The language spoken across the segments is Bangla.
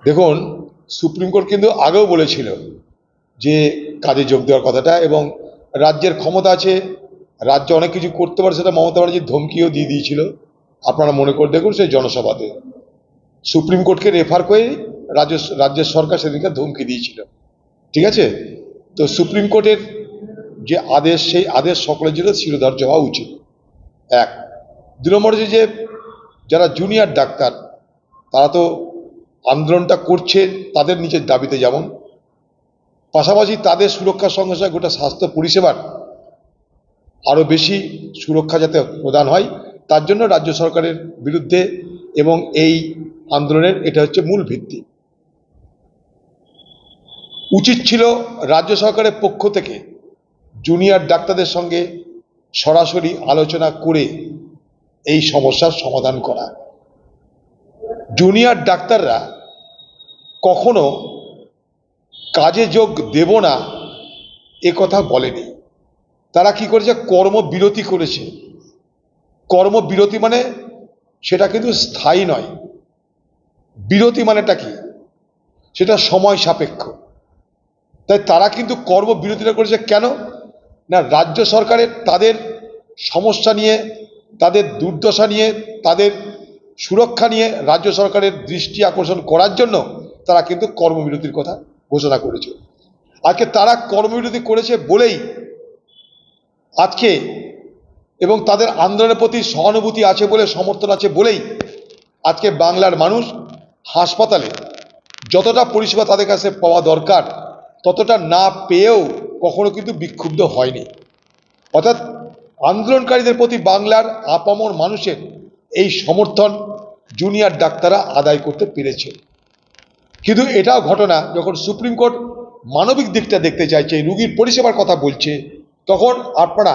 দেখুন, সুপ্রিম কোর্ট কিন্তু আগেও বলেছিল যে কাজে যোগ দেওয়ার কথাটা, এবং রাজ্যের ক্ষমতা আছে, রাজ্য অনেক কিছু করতে পারে, সেটা মমতা ব্যানার্জির ধমকিও দিয়ে দিয়েছিল। আপনারা মনে করে দেখুন সেই জনসভাতে সুপ্রিম কোর্টকে রেফার করে রাজ্যের সরকার সেদিনকে ধমকি দিয়েছিল। ঠিক আছে, তো সুপ্রিম কোর্টের যে আদেশ, সেই আদেশ সকলের জন্য শিরোধার্য হওয়া উচিত। এক, 2 নম্বর যে যারা জুনিয়র ডাক্তার, তারা তো আন্দোলনটা করছে তাদের নিজের দাবিতে, যেমন পাশাপাশি তাদের সুরক্ষার সঙ্গে সঙ্গে গোটা স্বাস্থ্য পরিষেবার আরও বেশি সুরক্ষা যাতে প্রদান হয়, তার জন্য রাজ্য সরকারের বিরুদ্ধে এবং এই আন্দোলনের এটা হচ্ছে মূল ভিত্তি। উচিত ছিল রাজ্য সরকারের পক্ষ থেকে জুনিয়র ডাক্তারদের সঙ্গে সরাসরি আলোচনা করে এই সমস্যার সমাধান করা। জুনিয়র ডাক্তাররা কখনো কাজে যোগ দেব না এ কথা বলেনি। তারা কি করেছে, কর্মবিরতি করেছে। কর্মবিরতি মানে সেটা কিন্তু স্থায়ী নয়। বিরতি মানেটা কি, সেটা সময় সাপেক্ষ। তাই তারা কিন্তু কর্মবিরতিটা করেছে কেন না, রাজ্য সরকারের তাদের সমস্যা নিয়ে, তাদের দুর্দশা নিয়ে, তাদের সুরক্ষা নিয়ে রাজ্য সরকারের দৃষ্টি আকর্ষণ করার জন্য তারা কিন্তু কর্মবিরতির কথা ঘোষণা করেছে। আজকে তারা কর্মবিরতি করেছে বলেই আজকে, এবং তাদের আন্দোলনের প্রতি সহানুভূতি আছে বলে, সমর্থন আছে বলেই আজকে বাংলার মানুষ হাসপাতালে যতটা পরিষেবা তাদের কাছে পাওয়া দরকার ততটা না পেয়েও কখনো কিন্তু বিক্ষুব্ধ হয়নি। অর্থাৎ আন্দোলনকারীদের প্রতি বাংলার আপামর মানুষের এই সমর্থন জুনিয়র ডাক্তাররা আদায় করতে পেরেছে। কিন্তু এটাও ঘটনা, যখন সুপ্রিম কোর্ট মানবিক দিকটা দেখতে চাইছে, রুগীর পরিষেবার কথা বলছে, তখন আপনারা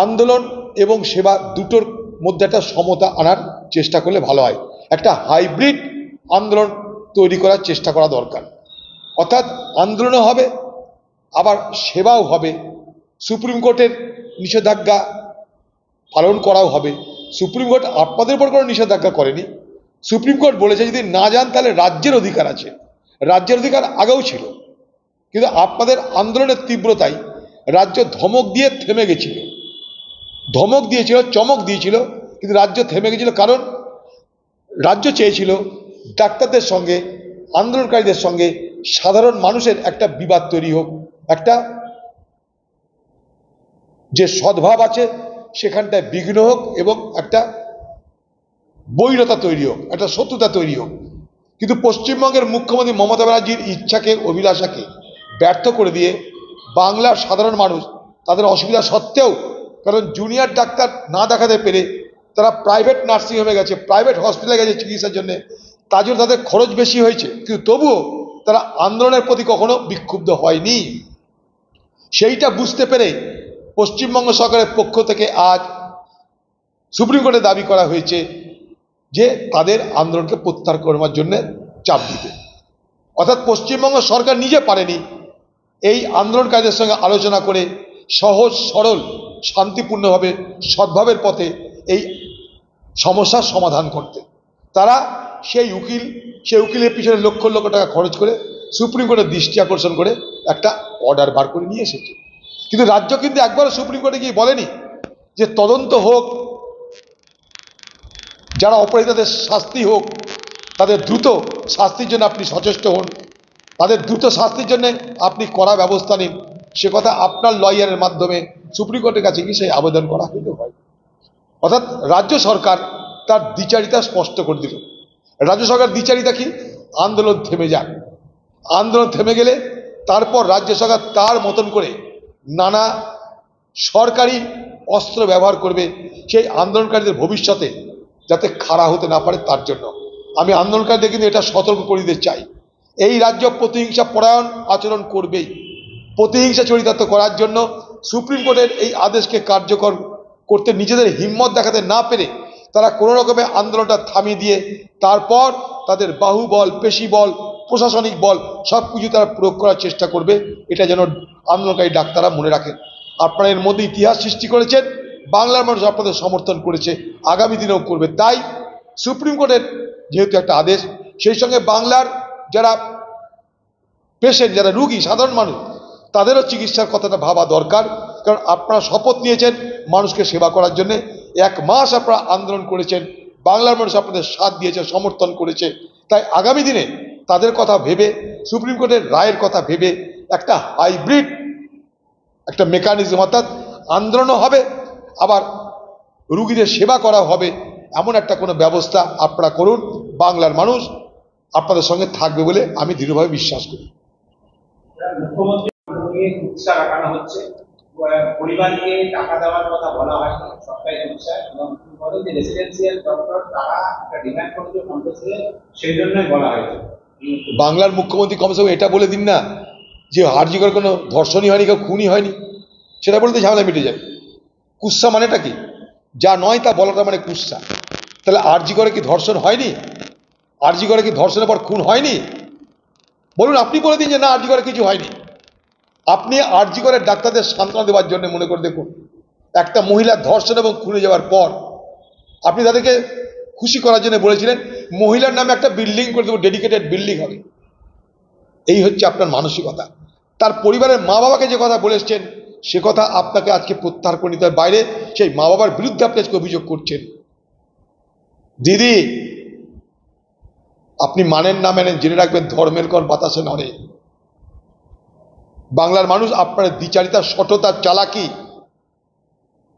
আন্দোলন এবং সেবা দুটোর মধ্যে একটা সমতা আনার চেষ্টা করলে ভালো হয়। একটা হাইব্রিড আন্দোলন তৈরি করার চেষ্টা করা দরকার। অর্থাৎ আন্দোলনও হবে, আবার সেবাও হবে, সুপ্রিম কোর্টের নিষেধাজ্ঞা পালন করাও হবে। সুপ্রিম কোর্ট আপনাদের উপর কোনো নিষেধাজ্ঞা করেনি। সুপ্রিম কোর্ট বলেছে যদি না যান তাহলে রাজ্যের অধিকার আছে। রাজ্যের অধিকার আগেও ছিল, কিন্তু আপনাদের আন্দোলনের তীব্রতায় রাজ্য ধমক দিয়ে থেমে গেছিল, ধমক দিয়েছিল, চমক দিয়েছিল, কিন্তু রাজ্য থেমে গেছিল। কারণ রাজ্য চেয়েছিল ডাক্তারদের সঙ্গে, আন্দোলনকারীদের সঙ্গে সাধারণ মানুষের একটা বিবাদ তৈরি হোক, একটা যে সদ্ভাব আছে সেখানটায় বিঘ্ন হোক, এবং একটা বৈরতা তৈরি হোক, একটা শত্রুতা তৈরি হোক। কিন্তু পশ্চিমবঙ্গের মুখ্যমন্ত্রী মমতা ব্যানার্জির ইচ্ছাকে, অভিলাষাকে ব্যর্থ করে দিয়ে বাংলার সাধারণ মানুষ তাদের অসুবিধা সত্ত্বেও, কারণ জুনিয়র ডাক্তার না দেখাতে পেরে তারা প্রাইভেট নার্সিংহোমে গেছে, প্রাইভেট হসপিটালে গেছে চিকিৎসার জন্য, তার জন্য তাদের খরচ বেশি হয়েছে, কিন্তু তবুও তারা আন্দোলনের প্রতি কখনো বিক্ষুব্ধ হয়নি। সেইটা বুঝতে পেরে পশ্চিমবঙ্গ সরকারের পক্ষ থেকে আজ সুপ্রিম কোর্টে দাবি করা হয়েছে যে তাদের আন্দোলনকে প্রত্যাহার করবার জন্য চাপ দিতে। অর্থাৎ পশ্চিমবঙ্গ সরকার নিজে পারেনি এই আন্দোলনকারীদের সঙ্গে আলোচনা করে সহজ সরল শান্তিপূর্ণভাবে সদ্ভাবের পথে এই সমস্যার সমাধান করতে। তারা সেই উকিলের পিছনে লক্ষ লক্ষ টাকা খরচ করে সুপ্রিম কোর্টের দৃষ্টি আকর্ষণ করে একটা অর্ডার বার করে নিয়ে এসেছে। কিন্তু রাজ্য কিন্তু একবারও সুপ্রিম কোর্টে গিয়ে বলেনি যে তদন্ত হোক, যারা অপরাধী তাদের শাস্তি হোক, তাদের দ্রুত শাস্তির জন্য আপনি সচেষ্ট হন, তাদের দ্রুত শাস্তির জন্য আপনি কড়া ব্যবস্থা নিন। সে কথা আপনার লয়ারের মাধ্যমে সুপ্রিম কোর্টের কাছে গিয়ে সেই আবেদন করা কিন্তু হয়। অর্থাৎ রাজ্য সরকার তার দ্বিচারিতা স্পষ্ট করে দিল। রাজ্য সরকার দ্বিচারিতা কি, আন্দোলন থেমে যাক, আন্দোলন থেমে গেলে তারপর রাজ্য সরকার তার মতন করে নানা সরকারি অস্ত্র ব্যবহার করবে সেই আন্দোলনকারীদের ভবিষ্যতে যাতে খাড়া হতে না পারে তার জন্য। আমি আন্দোলনকারীদের কিন্তু এটা সতর্ক করে দিতে চাই, এই রাজ্য প্রতিহিংসা পরায়ণ আচরণ করবেই। প্রতিহিংসা চরিতার্থ করার জন্য সুপ্রিম কোর্টের এই আদেশকে কার্যকর করতে নিজেদের হিম্মত দেখাতে না পেরে তারা কোনো রকমে আন্দোলনটা থামিয়ে দিয়ে তারপর তাদের বাহুবল, পেশিবল, প্রশাসনিক বল সব কিছু তারা প্রয়োগ করার চেষ্টা করবে। এটা যেন আন্দোলনকারী ডাক্তাররা মনে রাখেন। আপনারা এর মধ্যে ইতিহাস সৃষ্টি করেছেন, বাংলার মানুষ আপনাদের সমর্থন করেছে, আগামী দিনেও করবে। তাই সুপ্রিম কোর্টের যেহেতু একটা আদেশ, সেই সঙ্গে বাংলার যারা পেশেন্ট, যারা রুগী, সাধারণ মানুষ, তাদেরও চিকিৎসার কথাটা ভাবা দরকার। কারণ আপনারা শপথ নিয়েছেন মানুষকে সেবা করার জন্য। 1 মাস আপনারা আন্দোলন করেছেন, বাংলার মানুষ আপনাদের সাথ দিয়েছে, সমর্থন করেছে। তাই আগামী দিনে তাদের কথা ভেবে, সুপ্রিম কোর্টের রায়ের কথা ভেবে একটা হাইব্রিড একটা মেকানিজম, অর্থাৎ আন্দোলনও হবে, আবার রুগীদের সেবা করা হবে, এমন একটা কোনো ব্যবস্থা আপনারা করুন। বাংলার মানুষ আপনাদের সঙ্গে থাকবে বলে আমি দৃঢ়ভাবে বিশ্বাস করি। মুখ্যমন্ত্রী কুৎসা রাখানো হচ্ছে, পরিবারকে টাকা দেওয়ার কথা বলা হয় সরকারি কুৎসা, এবং রেসিডেন্সিয়াল ডক্টর তারা একটা ডিমান্ড করেছে কংগ্রেসে, সেই জন্যই বলা হয়েছে। বাংলার মুখ্যমন্ত্রী কমসে কম এটা বলে দিন না যে আরজিকর কোনো ধর্ষণই হয়নি, কেউ খুনই হয়নি, সেটা বলতে ঝামেলা মিটে যাবে। কুৎসা মানেটা কি? যা নয় তা বলাটা মানে কুৎসা। তাহলে আরজিকরে কি ধর্ষণ হয়নি? আরজিকরে কি ধর্ষণের পর খুন হয়নি? বলুন, আপনি বলে দিন যে না, আরজিকরে কিছু হয়নি। আপনি আরজিকরের ডাক্তারদের সান্ত্বনা দেওয়ার জন্য মনে করে দেখুন, একটা মহিলা ধর্ষণ এবং খুনে যাওয়ার পর আপনি তাদেরকে খুশি করার জন্য বলেছিলেন মহিলার নামে একটা বিল্ডিং করে দেবো, ডেডিকেটেড বিল্ডিং হবে। এই হচ্ছে আপনার মানসিকতা। তার পরিবারের মা বাবাকে যে কথা বলেছেন সে কথা আপনাকে আজকে প্রত্যাহার করে নিতে হয়। বাইরে সেই মা বাবার বিরুদ্ধে আপনি আজকে অভিযোগ করছেন। দিদি, আপনি মানেন না মানেন, জেনে রাখবেন ধর্মের কর বাতাসে নড়ে। বাংলার মানুষ আপনার দ্বিচারিতা, সততা, চালাকি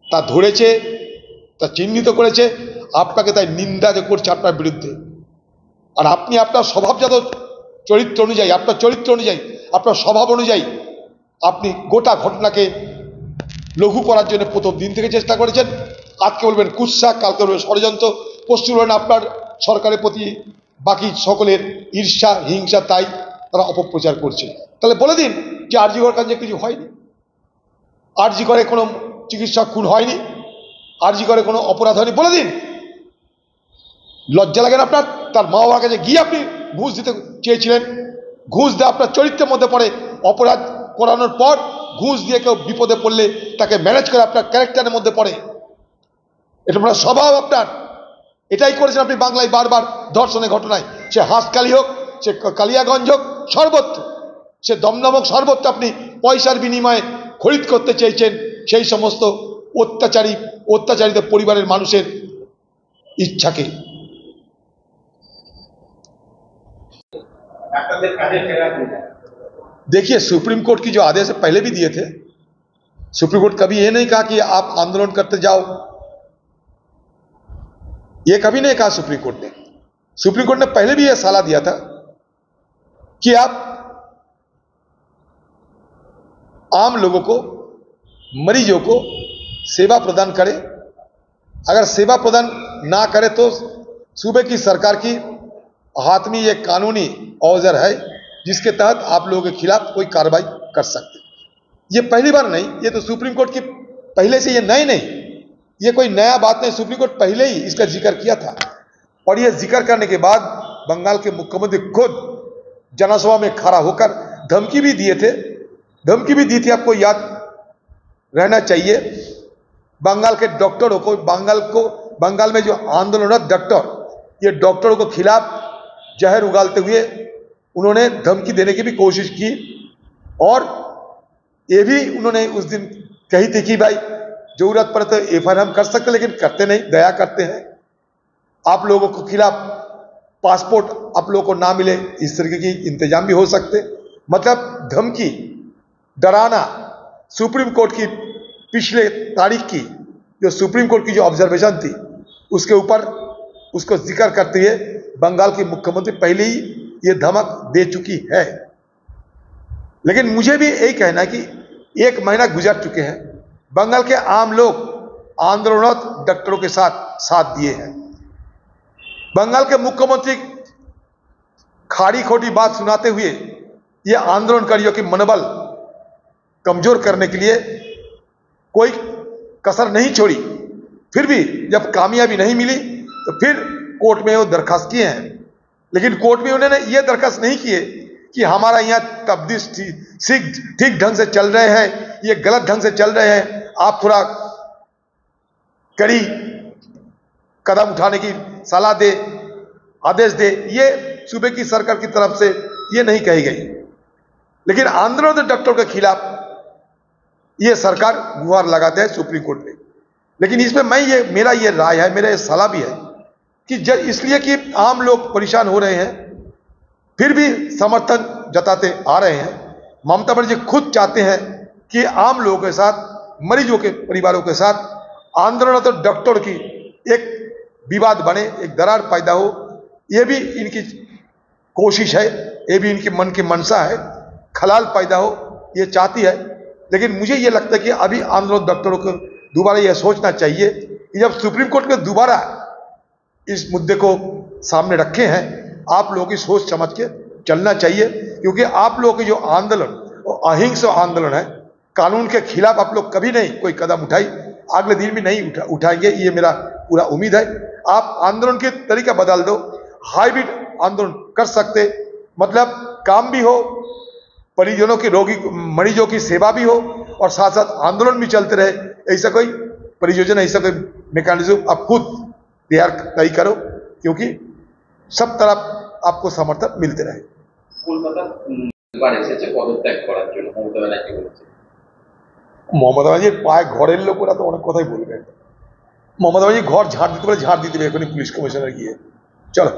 তা ধরেছে, তা চিহ্নিত করেছে, আপনাকে তাই নিন্দা করছে আপনার বিরুদ্ধে। আর আপনি আপনার স্বভাবজাত চরিত্র অনুযায়ী, আপনার চরিত্র অনুযায়ী, আপনার স্বভাব অনুযায়ী আপনি গোটা ঘটনাকে লঘু করার জন্য প্রথম দিন থেকে চেষ্টা করেছেন। আজকে বলবেন কুৎসা, কালকে বলবেন ষড়যন্ত্র, পশ্চিম বলবেন আপনার সরকারের প্রতি বাকি সকলের ঈর্ষা, হিংসা, তাই তারা অপপ্রচার করছে। তাহলে বলে দিন যে আরজিকর কাজে কিছু হয়নি, আরজিকরে কোনো চিকিৎসক খুন হয়নি, আরজিকরে কোনো অপরাধ হয়নি, বলে দিন। লজ্জা লাগে না আপনার? তার মা বাবার কাছে গিয়ে আপনি ঘুষ দিতে চেয়েছিলেন। ঘুষ দেওয়া আপনার চরিত্রের মধ্যে পড়ে। অপরাধ করানোর পর ঘুষ দিয়ে কেউ বিপদে পড়লে তাকে ম্যানেজ করে আপনার ক্যারেক্টারের মধ্যে পড়ে। এটা আপনার স্বভাব আপনার। এটাই করেছেন আপনি বাংলায় বারবার ধর্ষণের ঘটনায়, সে হাঁসকালি হোক, সে কালিয়াগঞ্জ হোক, সর্বত্র, সে দমদমক, সর্বত্র আপনি পয়সার বিনিময়ে খরিদ করতে চেয়েছেন সেই সমস্ত অত্যাচারিত পরিবারের মানুষের ইচ্ছাকে। देखिए, सुप्रीम कोर्ट की जो आदेश पहले भी दिए थे, सुप्रीम कोर्ट कभी ये नहीं कहा कि आप आंदोलन करते जाओ, ये कभी नहीं कहा सुप्रीम कोर्ट ने। सुप्रीम कोर्ट ने पहले भी यह सलाह दिया था कि आप आम लोगों को, मरीजों को सेवा प्रदान करें। अगर सेवा प्रदान ना करे तो सूबे की सरकार की हाथ में यह कानूनी औजार है जिसके तहत आप लोगों के खिलाफ कोई कार्रवाई कर सकते। ये पहली बार नहीं, ये तो सुप्रीम कोर्ट की पहले से, ये नए नहीं, ये कोई नया बात नहीं। सुप्रीम कोर्ट पहले ही इसका जिक्र किया था, और ये जिक्र करने के बाद बंगाल के मुख्यमंत्री खुद जनसभा में खड़ा होकर धमकी भी दिए थे। धमकी भी दी थी, आपको याद रहना चाहिए। बंगाल के डॉक्टरों को, बंगाल में जो आंदोलनरत डॉक्टर, ये डॉक्टरों के खिलाफ जहर उगालते हुए उन्होंने धमकी देने की भी कोशिश की, और ये भी उन्होंने उस दिन कही थी कि भाई जरूरत पड़े तो एफआईआर हम कर सकते, लेकिन करते नहीं, दया करते हैं। आप लोगों के खिलाफ पासपोर्ट आप लोगों को ना मिले, इस तरीके की इंतजाम भी हो सकते। मतलब धमकी, डराना। सुप्रीम कोर्ट की पिछले तारीख की जो सुप्रीम कोर्ट की जो ऑब्जर्वेशन थी उसके ऊपर उसको जिक्र करते हुए बंगाल के मुख्यमंत्री पहले ही ये धमक दे चुकी है। लेकिन मुझे भी यही कहना है कि 1 महीना गुजर चुके हैं, बंगाल के आम लोग आंदोलनरत डॉक्टरों के साथ दिए हैं। बंगाल के मुख्यमंत्री खाड़ी खोटी बात सुनाते हुए ये आंदोलनकारियों की मनोबल कमजोर करने के लिए कोई कसर नहीं छोड़ी। फिर भी जब कामयाबी नहीं मिली तो फिर कोर्ट में वो दरखास्त किए हैं, लेकिन कोर्ट में उन्होंने ये दरखास्त नहीं किए कि हमारा यहाँ तब्दील ठीक ढंग से चल रहे हैं, ये गलत ढंग से चल रहे हैं, आप थोड़ा कड़ी कदम उठाने की सलाह दे, आदेश दे। ये सूबे की सरकार की तरफ से ये नहीं कही गई, लेकिन आंदोलनरत डॉक्टर के खिलाफ ये सरकार गुहार लगाते हैं सुप्रीम कोर्ट में। लेकिन इसमें मेरा ये राय है, मेरा ये सलाह भी है कि इसलिए कि आम लोग परेशान हो रहे हैं, फिर भी समर्थन जताते आ रहे हैं। ममता बनर्जी खुद चाहते हैं कि आम लोगों के साथ, मरीजों के परिवारों के साथ आंदोलनरत डॉक्टर की एक विवाद बने, एक दरार पैदा हो। ये भी इनकी कोशिश है, ये भी इनके मन की मनसा है, खलाल पैदा हो ये चाहती है। लेकिन मुझे ये लगता है कि अभी आंदोलन डॉक्टरों को दोबारा यह सोचना चाहिए कि जब सुप्रीम कोर्ट में दोबारा इस मुद्दे को सामने रखे हैं, आप लोगों की सोच समझ के चलना चाहिए, क्योंकि आप लोगों के जो आंदोलन वो अहिंसक आंदोलन है, कानून के खिलाफ आप लोग कभी नहीं कोई कदम उठाई, अगले दिन भी नहीं उठाएंगे, ये मेरा पूरा उम्मीद है। आप आंदोलन के तरीका बदल दो, हाइब्रिड आंदोलन कर सकते, मतलब काम भी हो, परिजनों की, रोगी मरीजों की सेवा भी हो और साथ साथ आंदोलन भी चलते रहे। ऐसा कोई परियोजना, ऐसा कोई मैकेनिज्म आप खुद तैयार करो, क्योंकि सब तरफ आपको समर्थन मिलते रहे। কলকাতা এবার এসেছে পদত্যাগ করার জন্য মমতা ব্যানার্জি বলেছে। মমতা ব্যানার্জির পায়ে ঘরের লোক, ওরা তো অনেক কথাই বলবে। মমতা ব্যানার্জি ঘর ঝাড় দিতে পারে, ঝাড় দিতে হবে এখনই পুলিশ কমিশনার গিয়ে। চলো।